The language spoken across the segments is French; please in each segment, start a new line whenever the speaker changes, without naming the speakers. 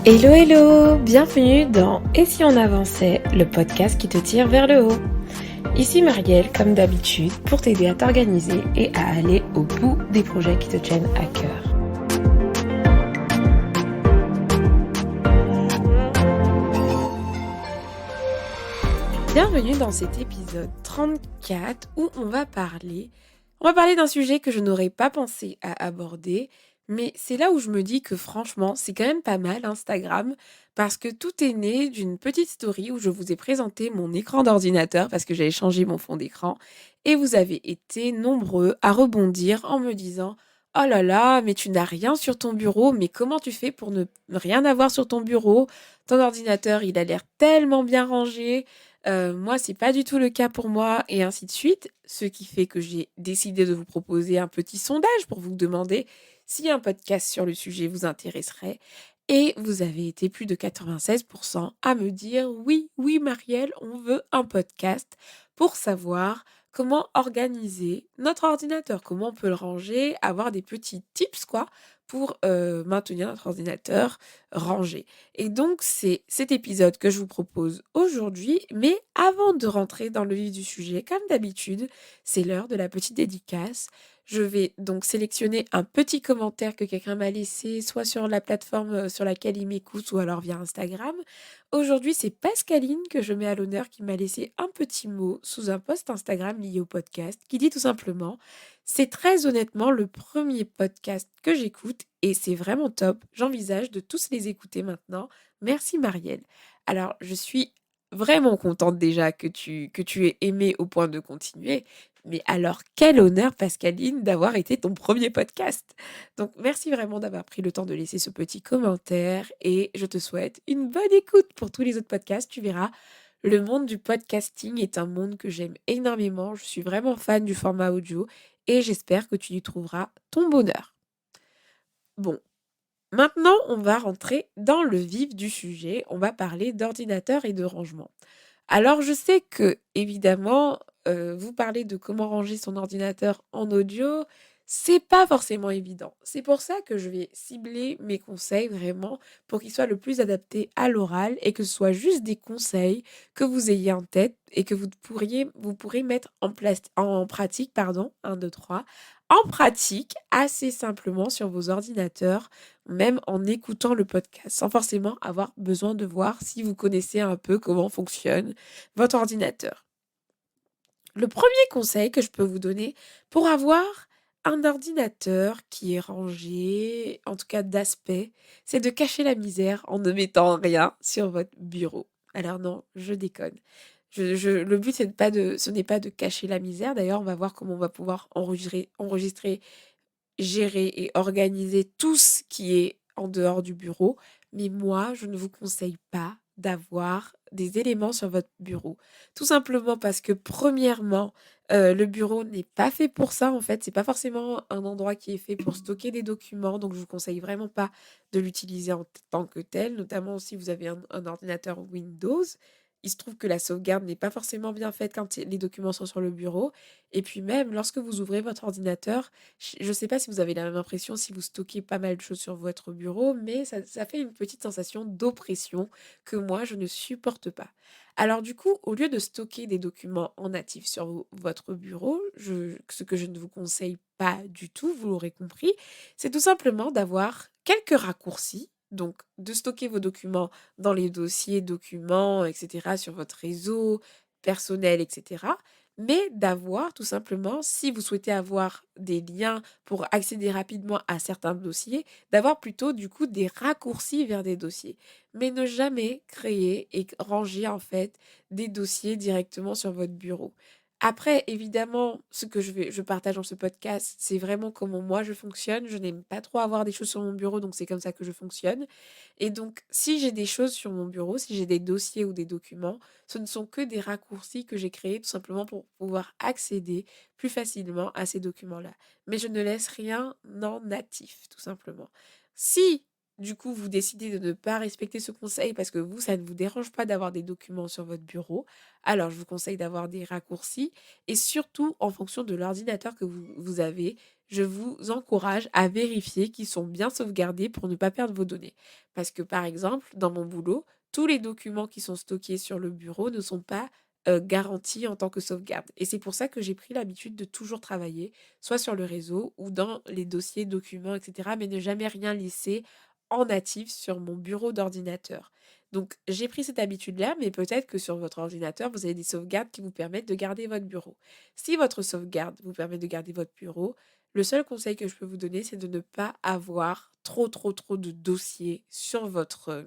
Hello hello, bienvenue dans Et si on avançait, le podcast qui te tire vers le haut. Ici Marielle, comme d'habitude, pour t'aider à t'organiser et à aller au bout des projets qui te tiennent à cœur. Bienvenue dans cet épisode 34 où on va parler d'un sujet que je n'aurais pas pensé à aborder, mais c'est là où je me dis que franchement, c'est quand même pas mal Instagram, parce que tout est né d'une petite story où je vous ai présenté mon écran d'ordinateur parce que j'avais changé mon fond d'écran et vous avez été nombreux à rebondir en me disant: «Oh là là, mais tu n'as rien sur ton bureau, mais comment tu fais pour ne rien avoir sur ton bureau? Ton ordinateur, il a l'air tellement bien rangé, moi, c'est pas du tout le cas pour moi» et ainsi de suite. Ce qui fait que j'ai décidé de vous proposer un petit sondage pour vous demander si un podcast sur le sujet vous intéresserait et vous avez été plus de 96 à me dire: «Oui, oui Marielle, on veut un podcast pour savoir comment organiser notre ordinateur, comment on peut le ranger, avoir des petits tips quoi pour, maintenir notre ordinateur rangé». Et donc, c'est cet épisode que je vous propose aujourd'hui. Mais avant de rentrer dans le vif du sujet, comme d'habitude, c'est l'heure de la petite dédicace. Je vais donc sélectionner un petit commentaire que quelqu'un m'a laissé, soit sur la plateforme sur laquelle il m'écoute, ou alors via Instagram. Aujourd'hui, c'est Pascaline que je mets à l'honneur qui m'a laissé un petit mot sous un post Instagram lié au podcast qui dit tout simplement: «C'est très honnêtement le premier podcast que j'écoute et c'est vraiment top. J'envisage de tous les écouter maintenant. Merci Marielle». Alors, je suis vraiment contente déjà que tu aies aimé au point de continuer. Mais alors, quel honneur, Pascaline, d'avoir été ton premier podcast. Donc, merci vraiment d'avoir pris le temps de laisser ce petit commentaire et je te souhaite une bonne écoute pour tous les autres podcasts. Tu verras, le monde du podcasting est un monde que j'aime énormément. Je suis vraiment fan du format audio et j'espère que tu y trouveras ton bonheur. Bon, maintenant, on va rentrer dans le vif du sujet. On va parler d'ordinateur et de rangement. Alors, je sais que, évidemment, vous parlez de comment ranger son ordinateur en audio, c'est pas forcément évident. C'est pour ça que je vais cibler mes conseils vraiment pour qu'ils soient le plus adaptés à l'oral et que ce soit juste des conseils que vous ayez en tête et que vous pourrez mettre en pratique, pardon, 1, 2, 3, en pratique assez simplement sur vos ordinateurs, même en écoutant le podcast, sans forcément avoir besoin de voir si vous connaissez un peu comment fonctionne votre ordinateur. Le premier conseil que je peux vous donner pour avoir un ordinateur qui est rangé, en tout cas d'aspect, c'est de cacher la misère en ne mettant rien sur votre bureau. Alors non, je déconne. Le but, ce n'est pas de cacher la misère. D'ailleurs, on va voir comment on va pouvoir enregistrer, gérer et organiser tout ce qui est en dehors du bureau. Mais moi, je ne vous conseille pas d'avoir des éléments sur votre bureau. Tout simplement parce que premièrement, le bureau n'est pas fait pour ça en fait. C'est pas forcément un endroit qui est fait pour stocker des documents. Donc je vous conseille vraiment pas de l'utiliser en tant que tel, notamment si vous avez un ordinateur Windows. Il se trouve que la sauvegarde n'est pas forcément bien faite quand les documents sont sur le bureau. Et puis même, lorsque vous ouvrez votre ordinateur, je ne sais pas si vous avez la même impression si vous stockez pas mal de choses sur votre bureau, mais ça fait une petite sensation d'oppression que moi, je ne supporte pas. Alors du coup, au lieu de stocker des documents en natif sur votre bureau, ce que je ne vous conseille pas du tout, vous l'aurez compris, c'est tout simplement d'avoir quelques raccourcis. Donc, de stocker vos documents dans les dossiers, documents, etc., sur votre réseau personnel, etc., mais d'avoir tout simplement, si vous souhaitez avoir des liens pour accéder rapidement à certains dossiers, d'avoir plutôt du coup des raccourcis vers des dossiers. Mais ne jamais créer et ranger en fait des dossiers directement sur votre bureau. Après, évidemment, ce que je partage dans ce podcast, c'est vraiment comment moi je fonctionne. Je n'aime pas trop avoir des choses sur mon bureau, donc c'est comme ça que je fonctionne. Et donc, si j'ai des choses sur mon bureau, si j'ai des dossiers ou des documents, ce ne sont que des raccourcis que j'ai créés tout simplement pour pouvoir accéder plus facilement à ces documents-là. Mais je ne laisse rien en natif, tout simplement. Si, du coup, vous décidez de ne pas respecter ce conseil parce que vous, ça ne vous dérange pas d'avoir des documents sur votre bureau, alors je vous conseille d'avoir des raccourcis et surtout en fonction de l'ordinateur que vous avez. je vous encourage à vérifier qu'ils sont bien sauvegardés pour ne pas perdre vos données. Parce que par exemple, dans mon boulot, tous les documents qui sont stockés sur le bureau ne sont pas garantis en tant que sauvegarde. Et c'est pour ça que j'ai pris l'habitude de toujours travailler, soit sur le réseau ou dans les dossiers, documents, etc., mais ne jamais rien laisser en natif sur mon bureau d'ordinateur. Donc, j'ai pris cette habitude-là, mais peut-être que sur votre ordinateur, vous avez des sauvegardes qui vous permettent de garder votre bureau. Si votre sauvegarde vous permet de garder votre bureau, le seul conseil que je peux vous donner, c'est de ne pas avoir trop de dossiers sur votre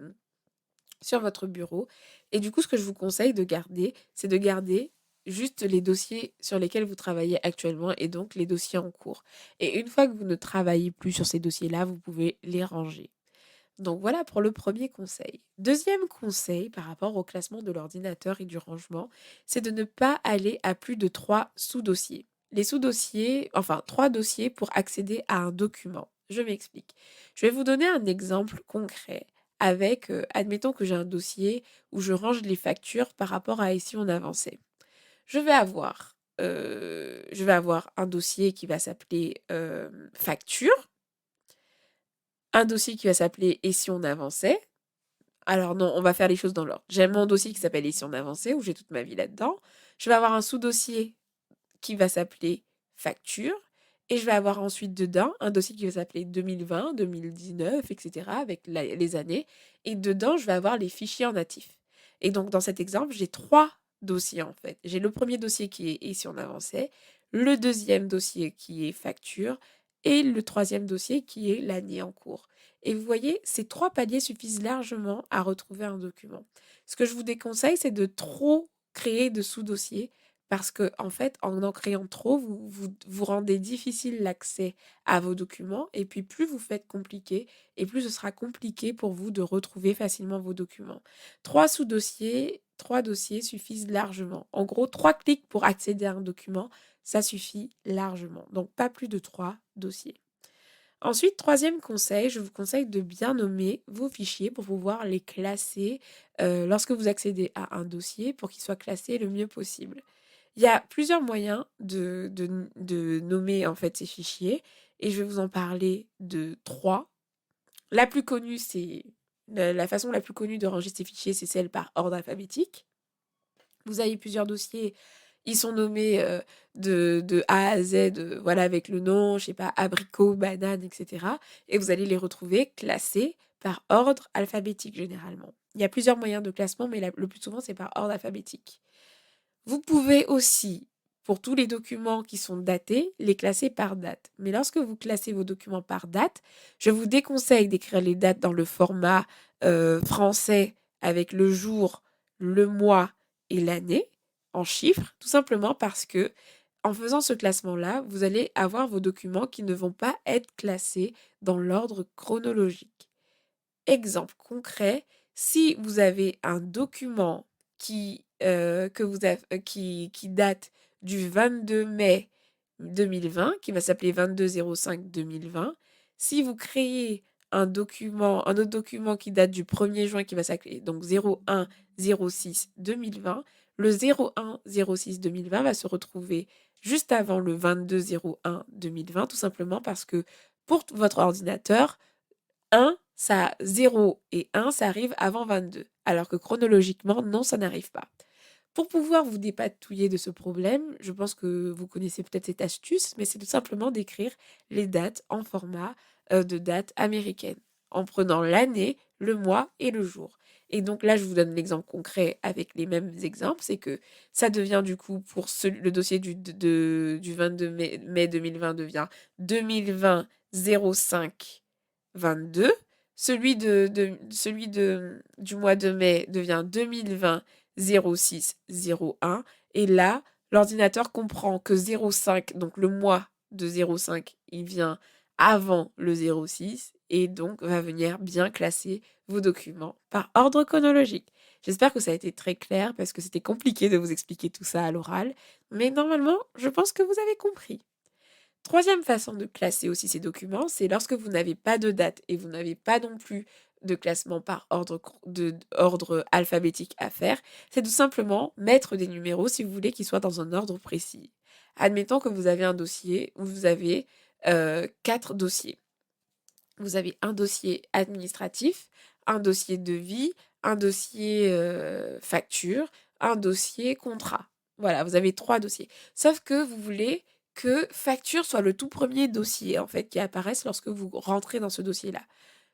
bureau. Et du coup, ce que je vous conseille de garder, c'est de garder juste les dossiers sur lesquels vous travaillez actuellement et donc les dossiers en cours. Et une fois que vous ne travaillez plus sur ces dossiers-là, vous pouvez les ranger. Donc voilà pour le premier conseil. Deuxième conseil par rapport au classement de l'ordinateur et du rangement, c'est de ne pas aller à plus de 3 sous-dossiers. Les sous-dossiers, enfin 3 dossiers pour accéder à un document. Je m'explique. Je vais vous donner un exemple concret avec, admettons que j'ai un dossier où je range les factures par rapport à ici on avançait. Je vais avoir un dossier qui va s'appeler facture, un dossier qui va s'appeler et si on avançait. Alors non, on va faire les choses dans l'ordre. J'ai mon dossier qui s'appelle et si on avançait, où j'ai toute ma vie là-dedans. Je vais avoir un sous-dossier qui va s'appeler facture. Et je vais avoir ensuite dedans un dossier qui va s'appeler 2020, 2019, etc. avec les années. Et dedans, je vais avoir les fichiers en natif. Et donc, dans cet exemple, j'ai 3 dossiers en fait. J'ai le premier dossier qui est et si on avançait, le deuxième dossier qui est facture et le troisième dossier qui est l'année en cours. Et vous voyez, ces 3 paliers suffisent largement à retrouver un document. Ce que je vous déconseille, c'est de trop créer de sous-dossiers parce que, en fait, en créant trop, vous rendez difficile l'accès à vos documents et puis plus vous faites compliqué et plus ce sera compliqué pour vous de retrouver facilement vos documents. 3 sous-dossiers, 3 dossiers suffisent largement. En gros, 3 clics pour accéder à un document, ça suffit largement. Donc pas plus de 3 dossiers. Ensuite, troisième conseil, je vous conseille de bien nommer vos fichiers pour pouvoir les classer lorsque vous accédez à un dossier pour qu'il soit classé le mieux possible. Il y a plusieurs moyens de nommer en fait ces fichiers et je vais vous en parler de 3. La plus connue, c'est la façon la plus connue de ranger ces fichiers, c'est celle par ordre alphabétique. Vous avez plusieurs dossiers, ils sont nommés de A à Z, voilà, avec le nom, je sais pas, abricot, banane, etc. Et vous allez les retrouver classés par ordre alphabétique généralement. Il y a plusieurs moyens de classement, mais le plus souvent, c'est par ordre alphabétique. Vous pouvez aussi, pour tous les documents qui sont datés, les classer par date. Mais lorsque vous classez vos documents par date, je vous déconseille d'écrire les dates dans le format français avec le jour, le mois et l'année en chiffres, tout simplement parce que en faisant ce classement-là, vous allez avoir vos documents qui ne vont pas être classés dans l'ordre chronologique. Exemple concret, si vous avez un document qui date du 22 mai 2020, qui va s'appeler 22-05-2020, si vous créez un autre document qui date du 1er juin qui va s'appeler donc 01-06-2020, le 01-06-2020 va se retrouver juste avant le 22-01-2020, tout simplement parce que pour votre ordinateur, 0 et 1, ça arrive avant 22, alors que chronologiquement, non, ça n'arrive pas. Pour pouvoir vous dépatouiller de ce problème, je pense que vous connaissez peut-être cette astuce, mais c'est tout simplement d'écrire les dates en format de date américaine, en prenant l'année, le mois et le jour. Et donc là, je vous donne l'exemple concret avec les mêmes exemples, c'est que ça devient du coup, pour le dossier du 22 mai 2020 devient 2020 05 22. Du mois de mai devient 2020 06 01. Et là, l'ordinateur comprend que 05, donc le mois de 05, il vient avant le 06 et donc va venir bien classer vos documents par ordre chronologique. J'espère que ça a été très clair parce que c'était compliqué de vous expliquer tout ça à l'oral, mais normalement, je pense que vous avez compris. Troisième façon de classer aussi ces documents, c'est lorsque vous n'avez pas de date et vous n'avez pas non plus de classement par ordre alphabétique à faire, c'est tout simplement mettre des numéros si vous voulez qu'ils soient dans un ordre précis. Admettons que vous avez un dossier où vous avez 4 dossiers. Vous avez un dossier administratif, un dossier devis, un dossier, facture, un dossier contrat. Voilà, vous avez 3 dossiers. Sauf que vous voulez que facture soit le tout premier dossier, en fait, qui apparaisse lorsque vous rentrez dans ce dossier-là.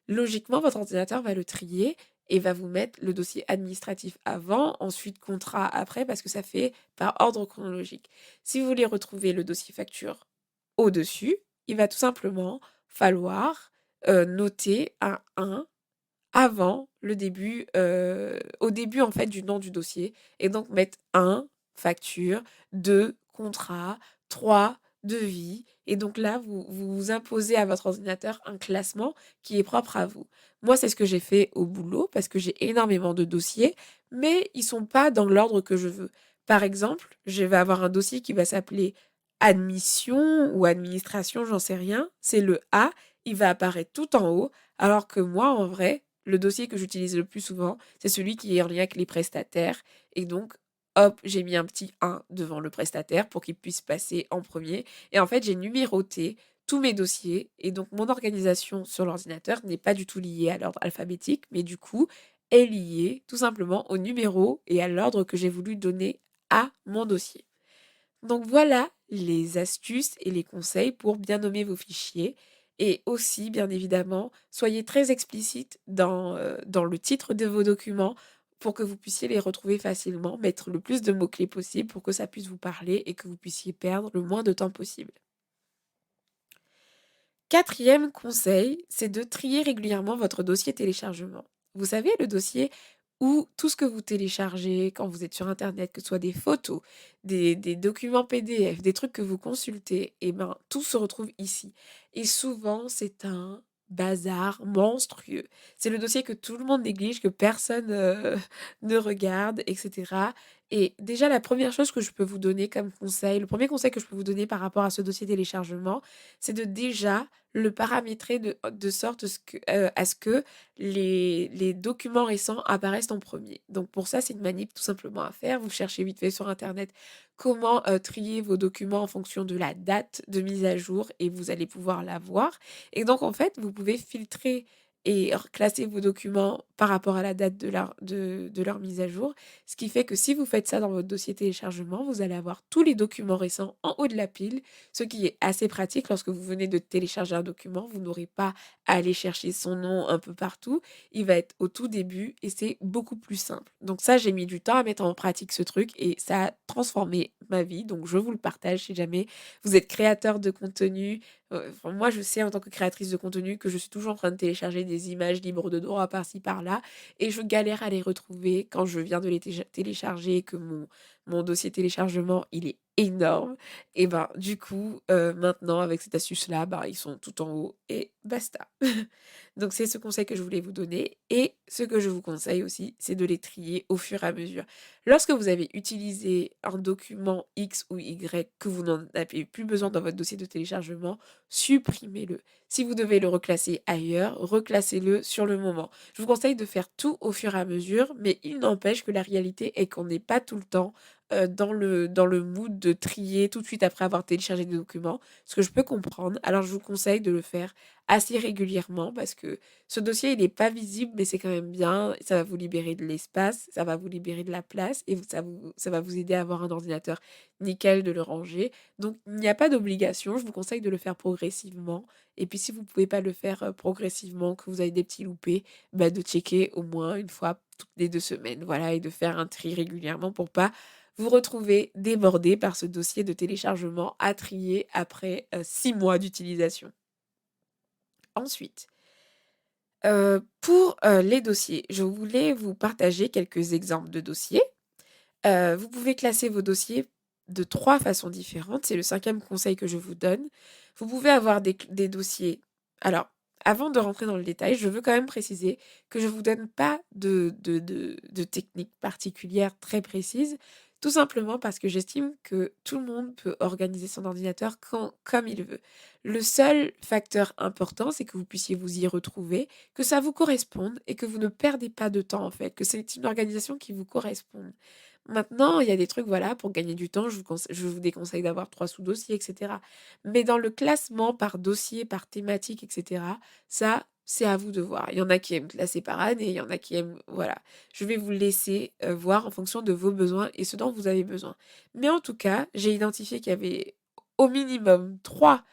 Logiquement, votre ordinateur va le trier et va vous mettre le dossier administratif avant, ensuite contrat après, parce que ça fait par ordre chronologique. Si vous voulez retrouver le dossier facture au-dessus, il va tout simplement falloir noter un 1 avant le début, au début en fait du nom du dossier et donc mettre 1 facture, 2 contrat, 3 devis et donc là vous imposez à votre ordinateur un classement qui est propre à vous. Moi, c'est ce que j'ai fait au boulot parce que j'ai énormément de dossiers, mais ils sont pas dans l'ordre que je veux. Par exemple, je vais avoir un dossier qui va s'appeler admission ou administration, j'en sais rien, c'est le A, il va apparaître tout en haut alors que moi, en vrai, le dossier que j'utilise le plus souvent, c'est celui qui est en lien avec les prestataires et donc hop, j'ai mis un petit 1 devant le prestataire pour qu'il puisse passer en premier et en fait, j'ai numéroté tous mes dossiers et donc mon organisation sur l'ordinateur n'est pas du tout liée à l'ordre alphabétique, mais du coup, est liée tout simplement au numéro et à l'ordre que j'ai voulu donner à mon dossier. Donc voilà les astuces et les conseils pour bien nommer vos fichiers et aussi, bien évidemment, soyez très explicite dans le titre de vos documents pour que vous puissiez les retrouver facilement, mettre le plus de mots-clés possible pour que ça puisse vous parler et que vous puissiez perdre le moins de temps possible. Quatrième conseil, c'est de trier régulièrement votre dossier téléchargement. Vous savez, le dossier où tout ce que vous téléchargez quand vous êtes sur internet, que ce soit des photos, des documents PDF, des trucs que vous consultez, et ben, tout se retrouve ici. Et souvent, c'est un bazar monstrueux. C'est le dossier que tout le monde néglige, que personne ne regarde, etc. Et déjà, la première chose que je peux vous donner comme conseil, le premier conseil que je peux vous donner par rapport à ce dossier téléchargement, c'est de déjà le paramétrer de sorte à ce que les documents récents apparaissent en premier. Donc pour ça, c'est une manip tout simplement à faire. Vous cherchez vite fait sur internet comment, trier vos documents en fonction de la date de mise à jour et vous allez pouvoir la voir et donc en fait, vous pouvez filtrer et classer vos documents par rapport à la date de leur mise à jour. Ce qui fait que si vous faites ça dans votre dossier téléchargement, vous allez avoir tous les documents récents en haut de la pile, ce qui est assez pratique lorsque vous venez de télécharger un document. Vous n'aurez pas à aller chercher son nom un peu partout. Il va être au tout début et c'est beaucoup plus simple. Donc ça, j'ai mis du temps à mettre en pratique ce truc et ça a transformé ma vie. Donc je vous le partage si jamais vous êtes créateur de contenu. Enfin, moi, je sais en tant que créatrice de contenu que je suis toujours en train de télécharger des images libres de droit par-ci par-là et je galère à les retrouver quand je viens de les télécharger, que mon dossier téléchargement, il est énorme. Et ben, du coup, maintenant, avec cette astuce-là, bah, ils sont tout en haut et basta. Donc, c'est ce conseil que je voulais vous donner. Et ce que je vous conseille aussi, c'est de les trier au fur et à mesure. Lorsque vous avez utilisé un document X ou Y que vous n'en avez plus besoin dans votre dossier de téléchargement, supprimez-le. Si vous devez le reclasser ailleurs, reclassez-le sur le moment. Je vous conseille de faire tout au fur et à mesure, mais il n'empêche que la réalité est qu'on n'est pas tout le temps dans le mood de trier tout de suite après avoir téléchargé des documents, ce que je peux comprendre. Alors je vous conseille de le faire assez régulièrement parce que ce dossier, il n'est pas visible, mais c'est quand même bien. Ça va vous libérer de l'espace, ça va vous libérer de la place et ça va vous aider à avoir un ordinateur nickel de le ranger. Donc il n'y a pas d'obligation, je vous conseille de le faire progressivement. Et puis si vous ne pouvez pas le faire progressivement, que vous avez des petits loupés, bah, de checker au moins une fois toutes les 2 semaines, voilà, et de faire un tri régulièrement pour pas vous retrouver débordé par ce dossier de téléchargement à trier après 6 mois d'utilisation. Ensuite, pour les dossiers, je voulais vous partager quelques exemples de dossiers. Vous pouvez classer vos dossiers de 3 façons différentes. C'est le cinquième conseil que je vous donne. Vous pouvez avoir des dossiers. Alors, avant de rentrer dans le détail, je veux quand même préciser que je ne vous donne pas de technique particulière très précise, tout simplement parce que j'estime que tout le monde peut organiser son ordinateur comme il veut. Le seul facteur important, c'est que vous puissiez vous y retrouver, que ça vous corresponde et que vous ne perdez pas de temps en fait, que c'est une organisation qui vous corresponde. Maintenant, il y a des trucs, voilà, pour gagner du temps, je vous déconseille d'avoir 3 sous-dossiers et cetera. Mais dans le classement par dossier, par thématique et cetera, ça, c'est à vous de voir. Il y en a qui aiment classer par année, il y en a qui aiment voilà. Je vais vous laisser, voir en fonction de vos besoins et ce dont vous avez besoin. Mais en tout cas, j'ai identifié qu'il y avait au minimum 3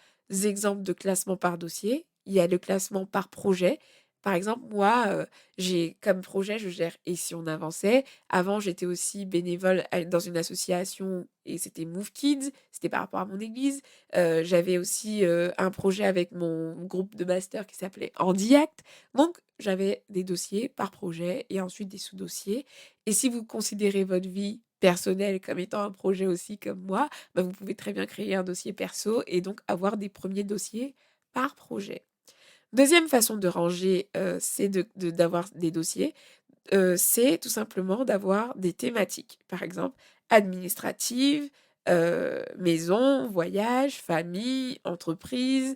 exemples de classement par dossier. Il y a le classement par projet. Par exemple, moi, j'ai comme projet, je gère «Et si on avançait?». Avant, j'étais aussi bénévole dans une association et c'était Move Kids, c'était par rapport à mon église. J'avais aussi, un projet avec mon groupe de master qui s'appelait Handiact. Donc j'avais des dossiers par projet et ensuite des sous-dossiers et si vous considérez votre vie personnelle comme étant un projet aussi comme moi, bah, vous pouvez très bien créer un dossier perso et donc avoir des premiers dossiers par projet. Deuxième façon de ranger, c'est d'avoir des dossiers, c'est tout simplement d'avoir des thématiques. Par exemple, administrative, maison, voyage, famille, entreprise,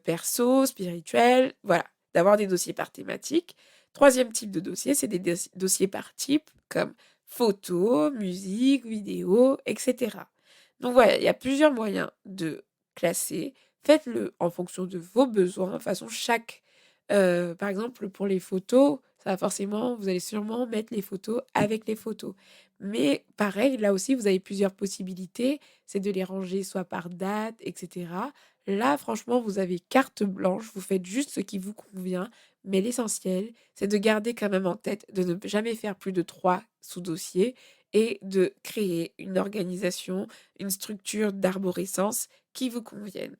perso, spirituel, voilà. D'avoir des dossiers par thématique. Troisième type de dossier, c'est des dossiers par type comme photos, musique, vidéo, et cetera. Donc voilà, il y a plusieurs moyens de classer. Faites-le en fonction de vos besoins. De toute façon, par exemple, pour les photos, ça va forcément vous allez sûrement mettre les photos avec les photos. Mais pareil, là aussi, vous avez plusieurs possibilités. C'est de les ranger soit par date, et cetera. Là, franchement, vous avez carte blanche. Vous faites juste ce qui vous convient. Mais l'essentiel, c'est de garder quand même en tête de ne jamais faire plus de 3 sous-dossiers et de créer une organisation, une structure d'arborescence qui vous convienne.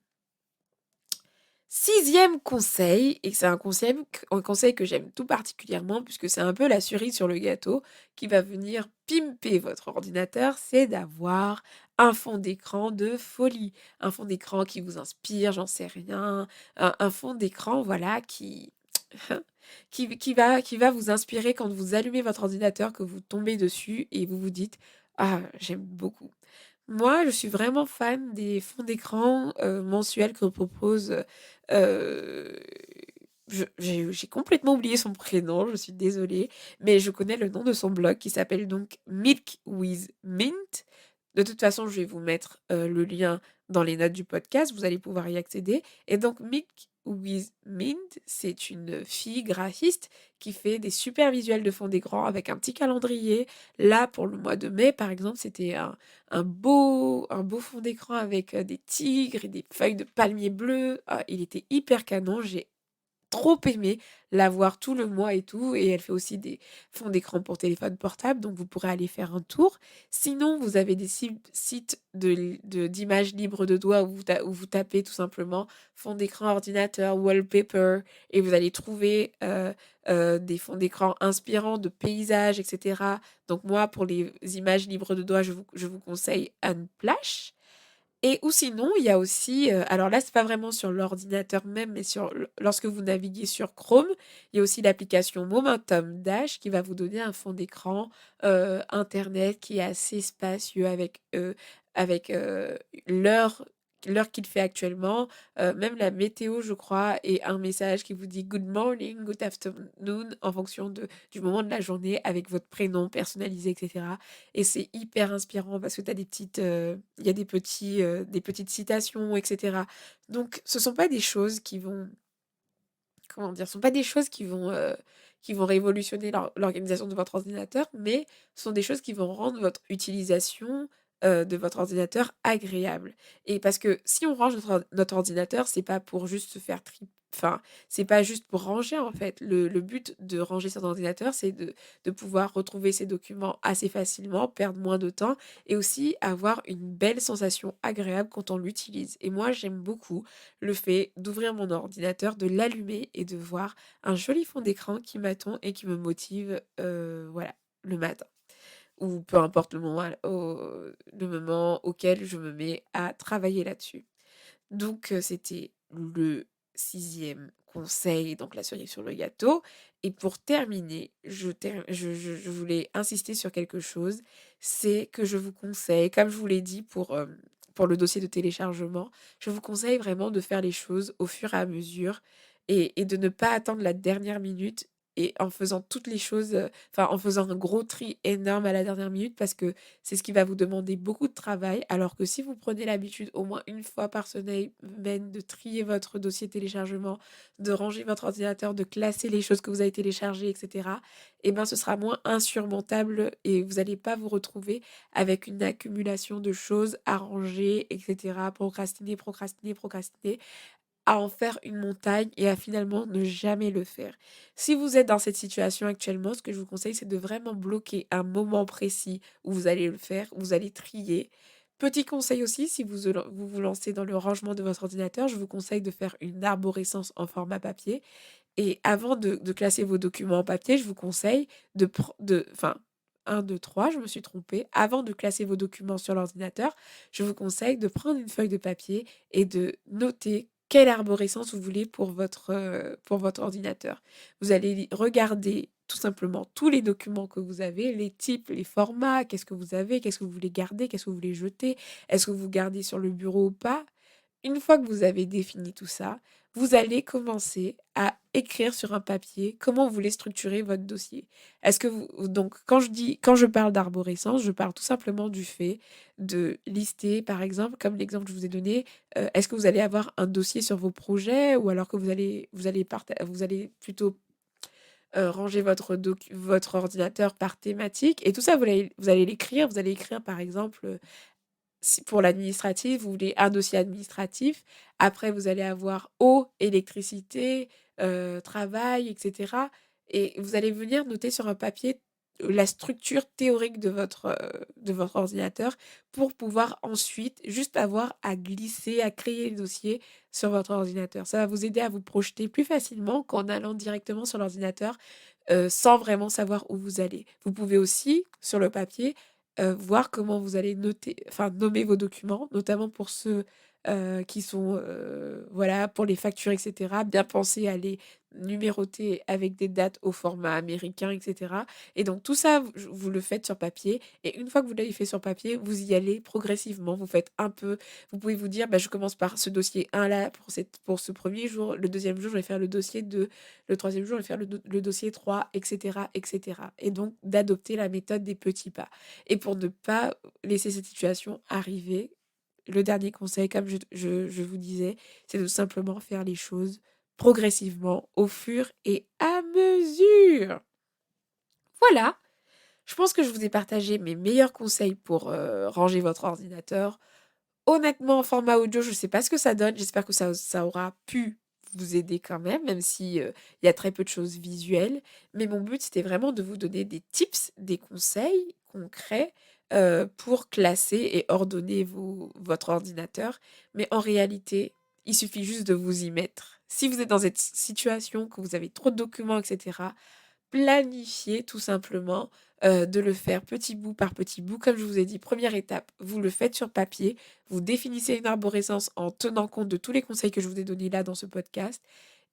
Sixième conseil, et c'est un conseil que j'aime tout particulièrement puisque c'est un peu la cerise sur le gâteau qui va venir pimper votre ordinateur, c'est d'avoir un fond d'écran de folie. Un fond d'écran qui vous inspire, j'en sais rien. Un fond d'écran, voilà, qui va vous inspirer quand vous allumez votre ordinateur, que vous tombez dessus et vous vous dites: «Ah, j'aime beaucoup». Moi, je suis vraiment fan des fonds d'écran, mensuels que propose, heu, j'ai complètement oublié son prénom, je suis désolée, mais je connais le nom de son blog qui s'appelle donc Milk with Mint. De toute façon, je vais vous mettre, le lien dans les notes du podcast, vous allez pouvoir y accéder et donc Milk with Mint, c'est une fille graphiste qui fait des super visuels de fond d'écran avec un petit calendrier. Là, pour le mois de mai, par exemple, c'était un beau fond d'écran avec, des tigres et des feuilles de palmier bleu. Ah, il était hyper canon, j'ai trop aimé l'avoir tout le mois et tout et elle fait aussi des fonds d'écran pour téléphone portable, donc vous pourrez aller faire un tour. Sinon, vous avez des sites d'images libres de doigts où vous tapez tout simplement fond d'écran ordinateur, wallpaper et vous allez trouver, des fonds d'écran inspirants de paysages et cetera. Donc moi, pour les images libres de doigts, je vous conseille Unsplash. Et ou sinon, il y a aussi, alors là, c'est pas vraiment sur l'ordinateur même, mais lorsque vous naviguez sur Chrome, il y a aussi l'application Momentum Dash qui va vous donner un fond d'écran, internet qui est assez spacieux avec, l'heure qu'il fait actuellement, même la météo, je crois et un message qui vous dit «Good morning», «Good afternoon» en fonction du moment de la journée avec votre prénom personnalisé et cetera. Et c'est hyper inspirant parce que tu as il y a des petites citations et cetera. Donc ce sont pas des choses qui vont comment dire? Ce sont pas des choses qui vont révolutionner l'organisation de votre ordinateur, mais ce sont des choses qui vont rendre votre utilisation, de votre ordinateur agréable. Et parce que si on range notre ordinateur, c'est pas pour juste se faire enfin, c'est pas juste pour ranger en fait. Le but de ranger son ordinateur, c'est de pouvoir retrouver ses documents assez facilement, perdre moins de temps et aussi avoir une belle sensation agréable quand on l'utilise. Et moi, j'aime beaucoup le fait d'ouvrir mon ordinateur, de l'allumer et de voir un joli fond d'écran qui m'attend et qui me motive, voilà, le matin ou peu importe le moment auquel je me mets à travailler là-dessus. Donc c'était le sixième conseil, donc la cerise sur le gâteau et pour terminer, je voulais insister sur quelque chose, c'est que je vous conseille, comme je vous l'ai dit pour le dossier de téléchargement, je vous conseille vraiment de faire les choses au fur et à mesure et de ne pas attendre la dernière minute et en faisant toutes les choses, en faisant un gros tri énorme à la dernière minute parce que c'est ce qui va vous demander beaucoup de travail. Alors que si vous prenez l'habitude au moins une fois par semaine de trier votre dossier téléchargement, de ranger votre ordinateur, de classer les choses que vous avez téléchargées, etc., eh ben, ce sera moins insurmontable et vous n'allez pas vous retrouver avec une accumulation de choses à ranger, etc., procrastiner, à en faire une montagne et à finalement ne jamais le faire. Si vous êtes dans cette situation actuellement, ce que je vous conseille, c'est de vraiment bloquer un moment précis où vous allez le faire, où vous allez trier. Petit conseil aussi, si vous lancez dans le rangement de votre ordinateur, je vous conseille de faire une arborescence en format papier. Et avant de classer vos documents en papier, je vous conseille enfin, 1, 2, 3, je me suis trompée. Avant de classer vos documents sur l'ordinateur, je vous conseille de prendre une feuille de papier et de noter quelle arborescence vous voulez pour votre ordinateur. Vous allez regarder tout simplement tous les documents que vous avez, les types, les formats, qu'est-ce que vous avez, qu'est-ce que vous voulez garder, qu'est-ce que vous voulez jeter, est-ce que vous gardez sur le bureau ou pas. Une fois que vous avez défini tout ça, vous allez commencer à écrire sur un papier comment vous voulez structurer votre dossier. Est-ce que donc quand je parle d'arborescence, je parle tout simplement du fait de lister, par exemple, comme l'exemple que je vous ai donné, est-ce que vous allez avoir un dossier sur vos projets ou alors que vous allez plutôt ranger votre ordinateur par thématique et tout ça, vous allez l'écrire. Vous allez écrire, par exemple, si pour l'administratif, vous voulez un dossier administratif. Après, vous allez avoir eau, électricité, travail, et cetera et vous allez venir noter sur un papier la structure théorique de votre ordinateur pour pouvoir ensuite juste avoir à glisser, à créer les dossiers sur votre ordinateur. Ça va vous aider à vous projeter plus facilement qu'en allant directement sur l'ordinateur, sans vraiment savoir où vous allez. Vous pouvez aussi, sur le papier, voir comment vous allez nommer vos documents, notamment pour ceux, qui sont, voilà, pour les factures et cetera. Bien penser à les numéroter avec des dates au format américain et cetera et donc tout ça, vous le faites sur papier et une fois que vous l'avez fait sur papier, vous y allez progressivement. Vous faites un peu vous pouvez vous dire: «Bah, je commence par ce dossier 1 là pour ce premier jour, le deuxième jour, je vais faire le dossier 2, le troisième jour, je vais faire le dossier 3 et cetera et donc d'adopter la méthode des petits pas. Et pour ne pas laisser cette situation arriver, le dernier conseil, comme je vous disais, c'est de simplement faire les choses progressivement, au fur et à mesure. Voilà, je pense que je vous ai partagé mes meilleurs conseils pour ranger votre ordinateur. Honnêtement, en format audio, je ne sais pas ce que ça donne. J'espère que ça aura pu vous aider quand même, même si il y a très peu de choses visuelles. Mais mon but, c'était vraiment de vous donner des tips, des conseils concrets pour classer et ordonner votre ordinateur. Mais en réalité, il suffit juste de vous y mettre. Si vous êtes dans cette situation, que vous avez trop de documents, etc., planifiez tout simplement, de le faire petit bout par petit bout. Comme je vous ai dit, première étape, vous le faites sur papier, vous définissez une arborescence en tenant compte de tous les conseils que je vous ai donnés là dans ce podcast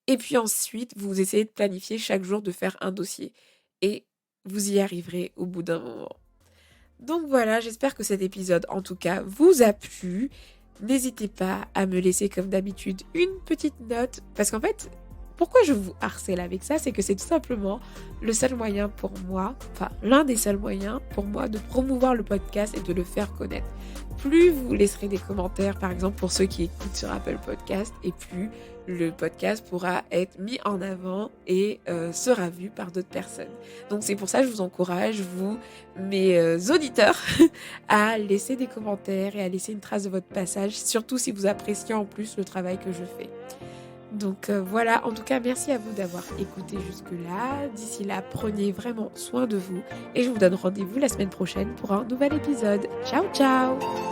et puis ensuite, vous essayez de planifier chaque jour de faire un dossier et vous y arriverez au bout d'un moment. Donc voilà, j'espère que cet épisode, en tout cas, vous a plu. N'hésitez pas à me laisser, comme d'habitude, une petite note. Parce qu'en fait, pourquoi je vous harcèle avec ça, c'est que c'est tout simplement le seul moyen pour moi, enfin l'un des seuls moyens pour moi de promouvoir le podcast et de le faire connaître. Plus vous laisserez des commentaires, par exemple pour ceux qui écoutent sur Apple Podcast, et plus le podcast pourra être mis en avant et sera vu par d'autres personnes. Donc c'est pour ça que je vous encourage, vous, mes auditeurs, à laisser des commentaires et à laisser une trace de votre passage, surtout si vous appréciez en plus le travail que je fais. Donc voilà, en tout cas, merci à vous d'avoir écouté jusque-là. D'ici là, prenez vraiment soin de vous et je vous donne rendez-vous la semaine prochaine pour un nouvel épisode. Ciao, ciao!